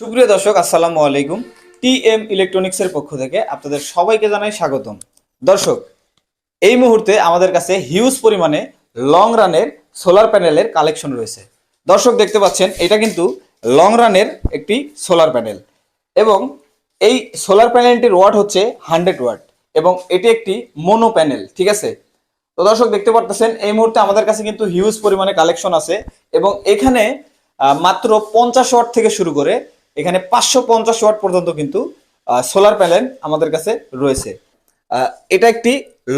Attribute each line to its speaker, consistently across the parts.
Speaker 1: সুপ্রিয় দর্শক আসসালামু আলাইকুম। টিএম ইলেকট্রনিক্সের পক্ষ থেকে আপনাদের সবাইকে জানাই স্বাগতম। দর্শক, এই মুহূর্তে আমাদের কাছে হিউজ পরিমাণে লং রানের সোলার প্যানেলের কালেকশন রয়েছে। দর্শক দেখতে পাচ্ছেন, এটা কিন্তু লং রানের একটি সোলার প্যানেল এবং এই সোলার প্যানেলটির ওয়াট হচ্ছে 100 ওয়াট এবং এটি একটি মোনো প্যানেল, ঠিক আছে। তো দর্শক দেখতে পারতেছেন, এই মুহূর্তে আমাদের কাছে কিন্তু হিউজ পরিমাণে কালেকশন আছে এবং এখানে মাত্র 50 ওয়াট থেকে শুরু করে এখানে 550 ওয়াট পর্যন্ত কিন্তু সোলার প্যানেল আমাদের কাছে রয়েছে। এটা একটি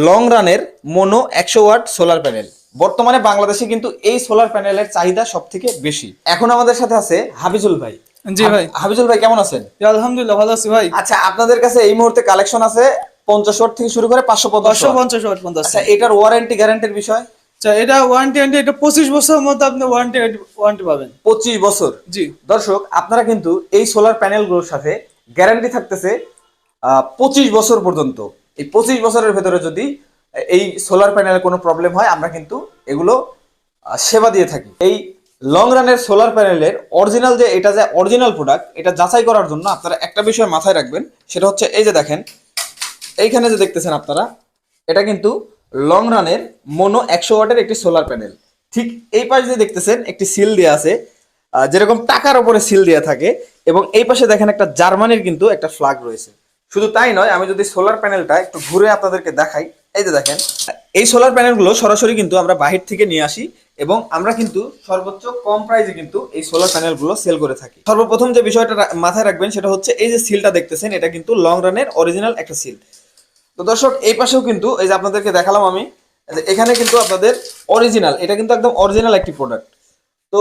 Speaker 1: লং রানের মোনো 100 ওয়াট সোলার প্যানেল। বর্তমানে বাংলাদেশে কিন্তু এই সোলার প্যানেলের চাহিদা সব থেকে বেশি। এখন আমাদের সাথে আছে হাবিজুল ভাই।
Speaker 2: জি ভাই।
Speaker 1: হাবিজুল ভাই কেমন আছেন?
Speaker 2: আলহামদুলিল্লাহ ভালো আছি ভাই।
Speaker 1: আচ্ছা, আপনাদের কাছে এই মুহূর্তে কালেকশন আছে 50 ওয়াট থেকে শুরু করে 550
Speaker 2: ওয়াট পর্যন্ত আছে।
Speaker 1: আচ্ছা, এটার ওয়ারেন্টি গ্যারান্টির বিষয়?
Speaker 2: আচ্ছা, এটা ওয়ারেন্টি এটা 25 বছরের মধ্যে আপনি ওয়ারেন্টি পাবেন।
Speaker 1: 25 বছর?
Speaker 2: জি
Speaker 1: দর্শক, আপনারা কিন্তু এই সোলার প্যানেলগুলোর সাথে গ্যারান্টি থাকতেছে 25 বছর পর্যন্ত। এই 25 বছরের ভেতরে যদি এই সোলার প্যানেলে কোনো প্রবলেম হয়, আমরা কিন্তু এগুলো সেবা দিয়ে থাকি। এই লং রানের সোলার প্যানেলের অরিজিনাল যে অরিজিনাল প্রোডাক্ট, এটা যাচাই করার জন্য আপনারা একটা বিষয় মাথায় রাখবেন। সেটা হচ্ছে, এই যে দেখেন, এইখানে যে দেখতেছেন আপনারা, এটা কিন্তু লং রানের মোনো 100 ওয়াটের একটি সোলার প্যানেল। ঠিক এই পাশে যে দেখতেছেন, একটি সিল দেওয়া আছে, যেরকম টাকার উপরে সিল দেওয়া থাকে, এবং এই পাশে দেখেন একটা জার্মানির কিন্তু একটা ফ্ল্যাগ রয়েছে। শুধু তাই নয়, আমি যদি সোলার প্যানেলটা একটু ঘুরে আপনাদেরকে দেখাই, এই যে দেখেন, এই সোলার প্যানেলগুলো সরাসরি কিন্তু আমরা বাহির থেকে নিয়ে আসি এবং আমরা কিন্তু সর্বোচ্চ কম প্রাইসে কিন্তু এই সোলার প্যানেলগুলো সেল করে থাকি। সর্বপ্রথম যে বিষয়টা মাথায় রাখবেন সেটা হচ্ছে, এই যে সিলটা দেখতেছেন, এটা কিন্তু লং রানের অরিজিনাল একটা সিল। তো দর্শক, এই পাশেও কিন্তু এই যে আপনাদেরকে দেখালাম আমি, এখানে কিন্তু আপনাদের অরিজিনাল, এটা কিন্তু একদম অরিজিনাল একটি প্রোডাক্ট। তো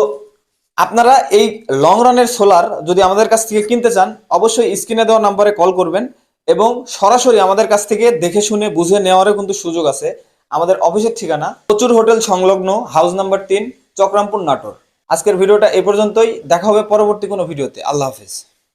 Speaker 1: আপনারা এই লং রানের সোলার যদি আমাদের কাছ থেকে কিনতে চান, অবশ্যই স্ক্রিনে দেওয়া নাম্বারে কল করবেন এবং সরাসরি আমাদের কাছ থেকে দেখে শুনে বুঝে নেওয়ারও কিন্তু সুযোগ আছে। আমাদের অফিসের ঠিকানা প্রচুর হোটেল সংলগ্ন, হাউস নাম্বার 3, চক্রামপুর, নাটোর। আজকের ভিডিওটা এই পর্যন্তই। দেখা হবে পরবর্তী কোনো ভিডিওতে। আল্লাহ হাফেজ।